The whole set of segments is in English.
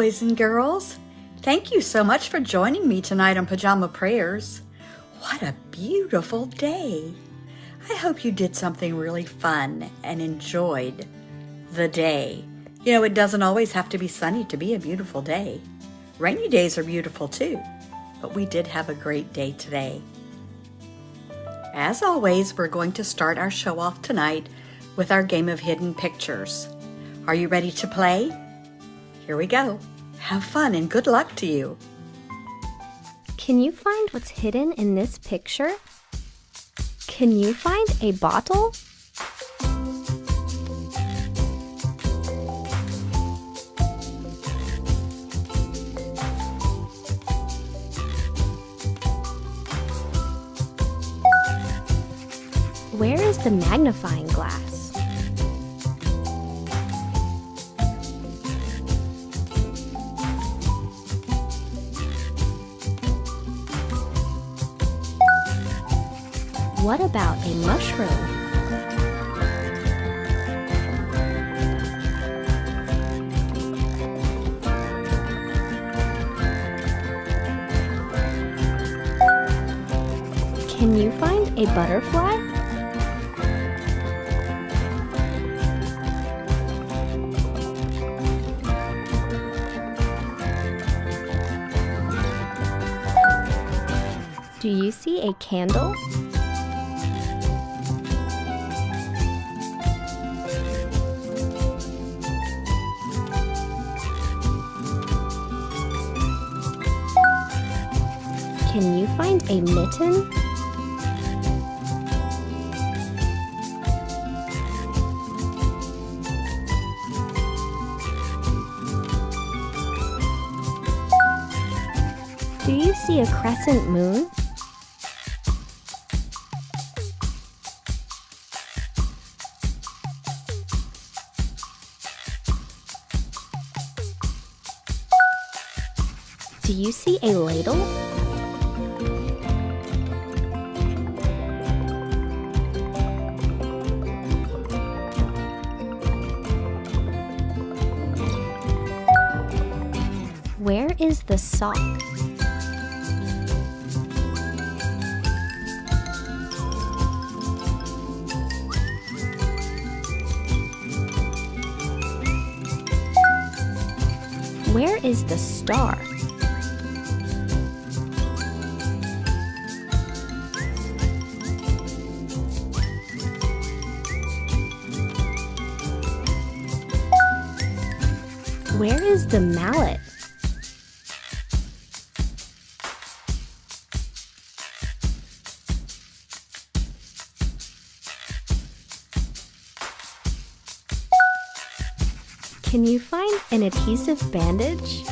boys and girls. Thank you so much for joining me tonight on Pajama Prayers. What a beautiful day. I hope you did something really fun and enjoyed the day. You know, it doesn't always have to be sunny to be a beautiful day. Rainy days are beautiful too, but we did have a great day today. As always, we're going to start our show off tonight with our game of hidden pictures. Are you ready to play? Here we go. Have fun and good luck to you. Can you find what's hidden in this picture? Can you find a bottle? Where is the magnifying glass? What about a mushroom? Can you find a butterfly? Do you see a candle? Can you find a mitten? Do you see a crescent moon? Do you see a ladle? Where is the sock? Where is the star? Where is the mallet? Can you find an adhesive bandage?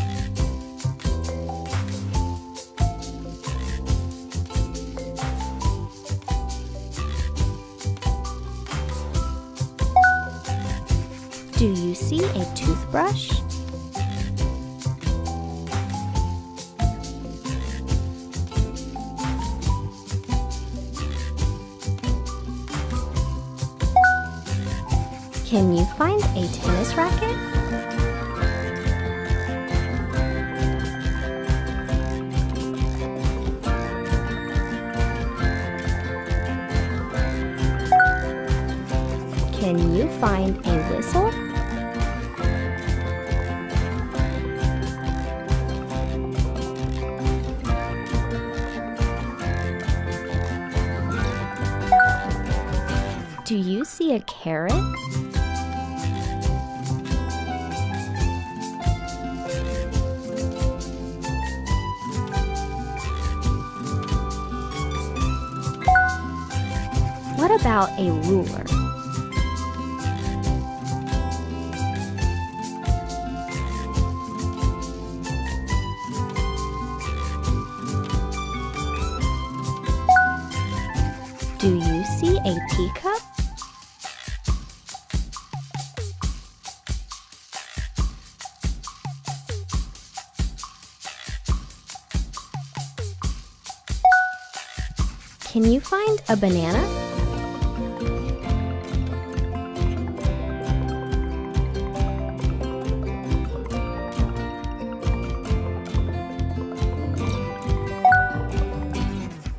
Do you see a toothbrush? Can you find a tennis racket? Can you find a whistle? Do you see a carrot? What about a ruler? Do you see a teacup? Can you find a banana?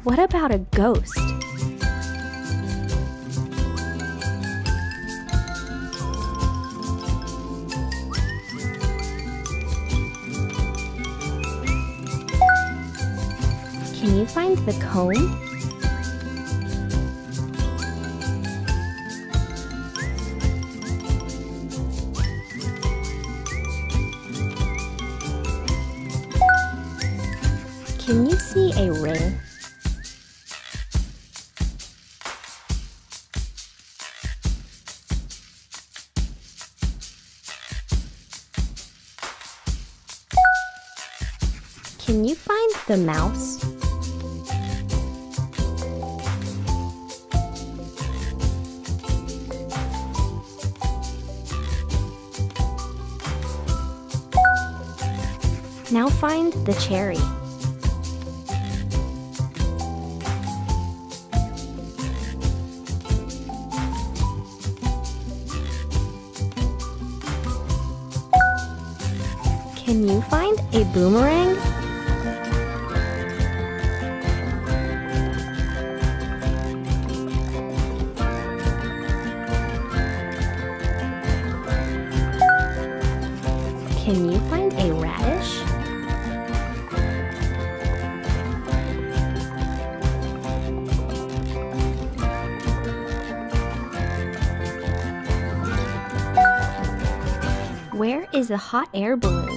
What about a ghost? Can you find the comb? Can you see a ring? Can you find the mouse? Now find the cherry. Can you find a boomerang? Can you find a radish? Where is the hot air balloon?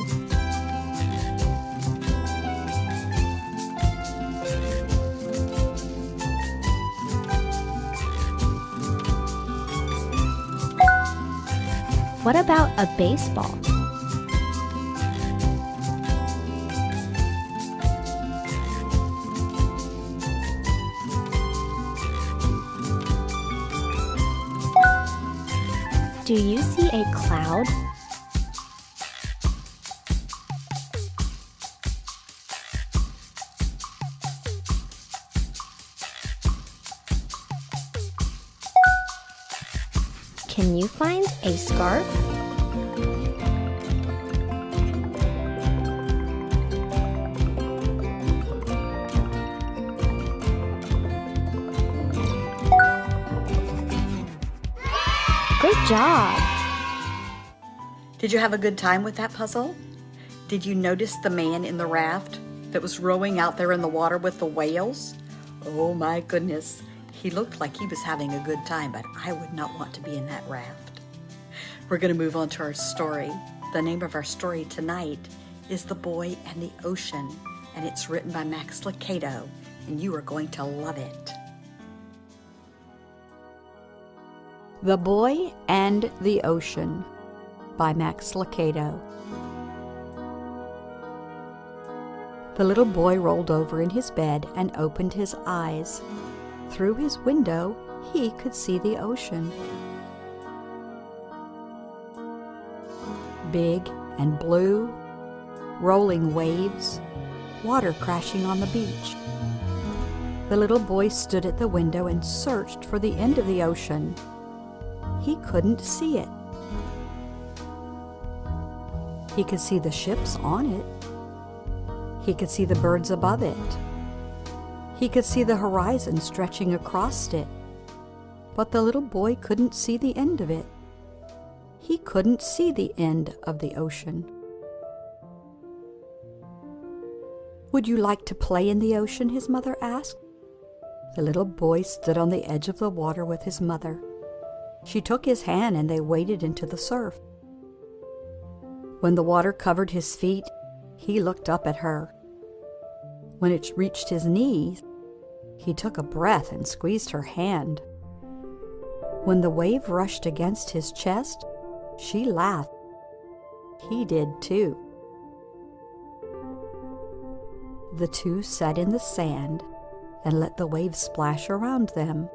What about a baseball? Do you see a cloud? Can you find a scarf? Good job! Did you have a good time with that puzzle? Did you notice the man in the raft that was rowing out there in the water with the whales? Oh my goodness, he looked like he was having a good time, but I would not want to be in that raft. We're going to move on to our story. The name of our story tonight is The Boy and the Ocean, and it's written by Max Lucado, and you are going to love it. The Boy and the Ocean by Max Lucado. The little boy rolled over in his bed and opened his eyes. Through his window, he could see the ocean. Big and blue, rolling waves, water crashing on the beach. The little boy stood at the window and searched for the end of the ocean. He couldn't see it. He could see the ships on it. He could see the birds above it. He could see the horizon stretching across it. But the little boy couldn't see the end of it. He couldn't see the end of the ocean. Would you like to play in the ocean? His mother asked. The little boy stood on the edge of the water with his mother. She took his hand and they waded into the surf. When the water covered his feet, he looked up at her. When it reached his knees, he took a breath and squeezed her hand. When the wave rushed against his chest, she laughed. He did too. The two sat in the sand and let the waves splash around them.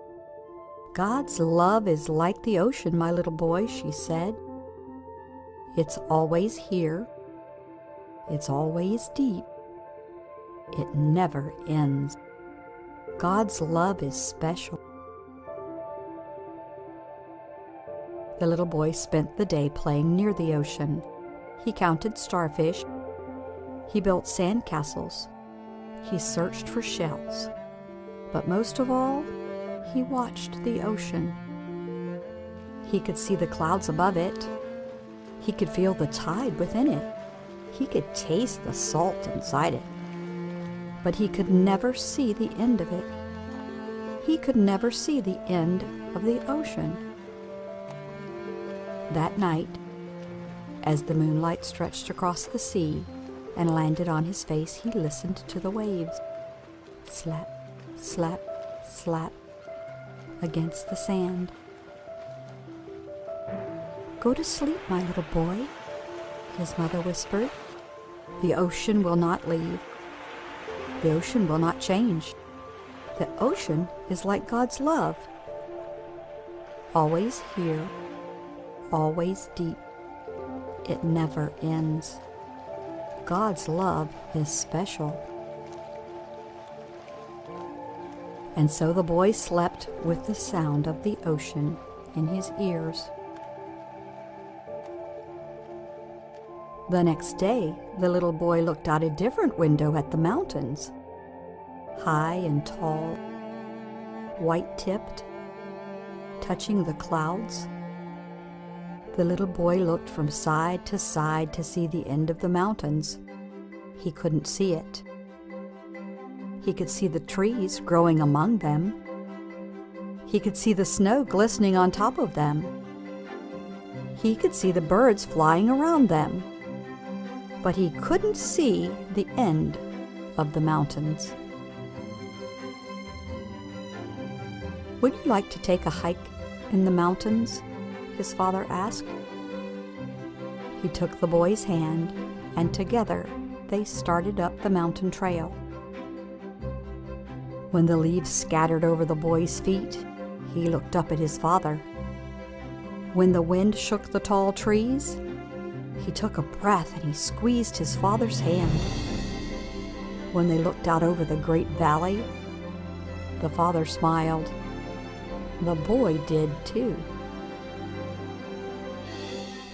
God's love is like the ocean, my little boy, she said. It's always here. It's always deep. It never ends. God's love is special. The little boy spent the day playing near the ocean. He counted starfish. He built sand castles. He searched for shells. But most of all, he watched the ocean. He could see the clouds above it. He could feel the tide within it. He could taste the salt inside it. But he could never see the end of it. He could never see the end of the ocean. That night, as the moonlight stretched across the sea and landed on his face, he listened to the waves. Slap, slap, slap against the sand. "Go to sleep, my little boy," his mother whispered. "The ocean will not leave. The ocean will not change. The ocean is like God's love. Always here, always deep. It never ends. God's love is special." And so the boy slept with the sound of the ocean in his ears. The next day, the little boy looked out a different window at the mountains. High and tall, white-tipped, touching the clouds. The little boy looked from side to side to see the end of the mountains. He couldn't see it. He could see the trees growing among them. He could see the snow glistening on top of them. He could see the birds flying around them. But he couldn't see the end of the mountains. "Would you like to take a hike in the mountains?" his father asked. He took the boy's hand, and together they started up the mountain trail. When the leaves scattered over the boy's feet, he looked up at his father. When the wind shook the tall trees, he took a breath and he squeezed his father's hand. When they looked out over the great valley, the father smiled. The boy did too.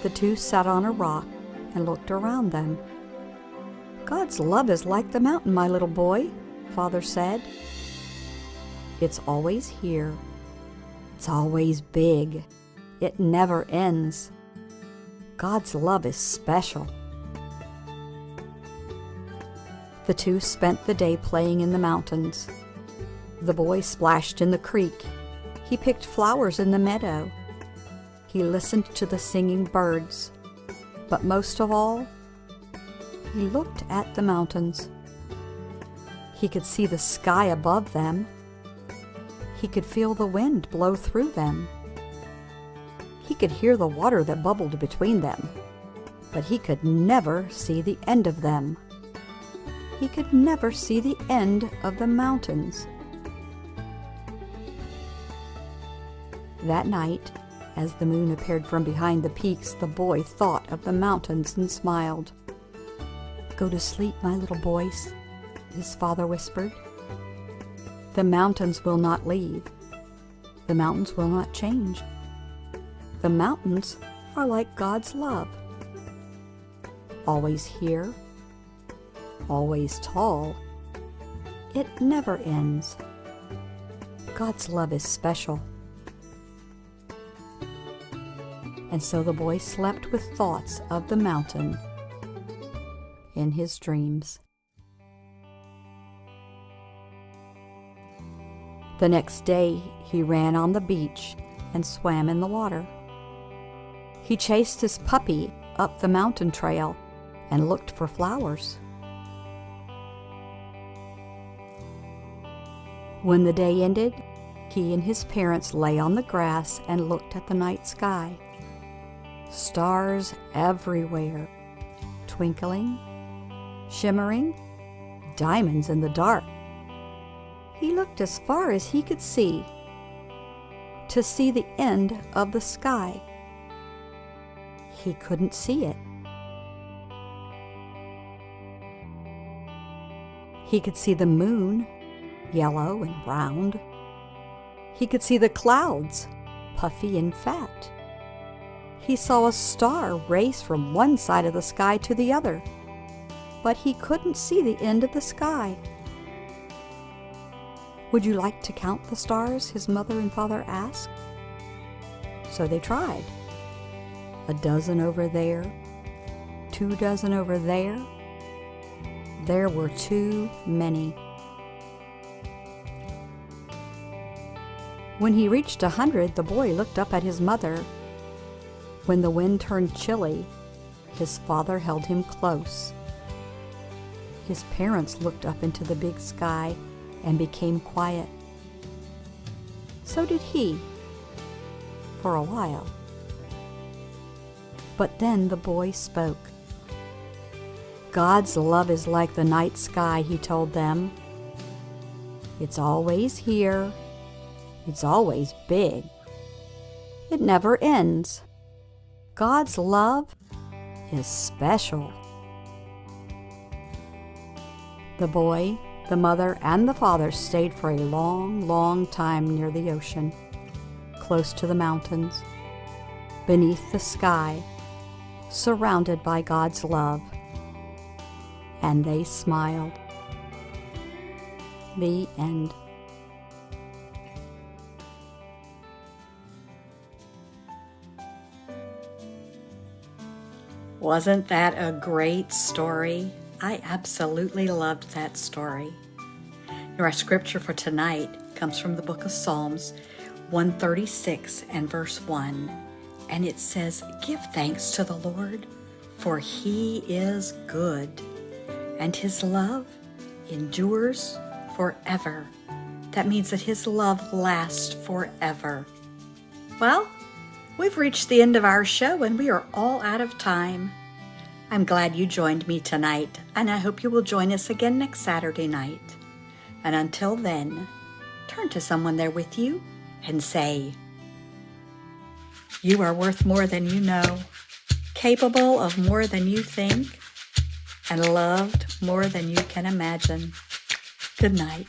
The two sat on a rock and looked around them. "God's love is like the mountain, my little boy," Father said. "It's always here. It's always big. It never ends. God's love is special." The two spent the day playing in the mountains. The boy splashed in the creek. He picked flowers in the meadow. He listened to the singing birds. But most of all, he looked at the mountains. He could see the sky above them. He could feel the wind blow through them. He could hear the water that bubbled between them, but he could never see the end of them. He could never see the end of the mountains. That night, as the moon appeared from behind the peaks, the boy thought of the mountains and smiled. "Go to sleep, my little boy," his father whispered. "The mountains will not leave. The mountains will not change. The mountains are like God's love. Always here, always tall. It never ends. God's love is special." And so the boy slept with thoughts of the mountain in his dreams. The next day, he ran on the beach and swam in the water. He chased his puppy up the mountain trail and looked for flowers. When the day ended, he and his parents lay on the grass and looked at the night sky. Stars everywhere, twinkling, shimmering, diamonds in the dark. He looked as far as he could see, to see the end of the sky. He couldn't see it. He could see the moon, yellow and round. He could see the clouds, puffy and fat. He saw a star race from one side of the sky to the other, but he couldn't see the end of the sky. "Would you like to count the stars?" his mother and father asked. So they tried. 12 over there, 24 over there. There were too many. When he reached 100, the boy looked up at his mother. When the wind turned chilly, his father held him close. His parents looked up into the big sky and became quiet. So did he, for a while. But then the boy spoke. "God's love is like the night sky," he told them. "It's always here. It's always big. It never ends. God's love is special." The boy, the mother, and the father stayed for a long, long time near the ocean, close to the mountains, beneath the sky, surrounded by God's love. And they smiled. The end. Wasn't that a great story? I absolutely loved that story. Our scripture for tonight comes from the book of Psalms 136 and verse 1. And it says, "Give thanks to the Lord, for he is good, and his love endures forever." That means that his love lasts forever. Well, we've reached the end of our show and we are all out of time. I'm glad you joined me tonight, and I hope you will join us again next Saturday night. And until then, turn to someone there with you and say, "You are worth more than you know, capable of more than you think, and loved more than you can imagine." Good night.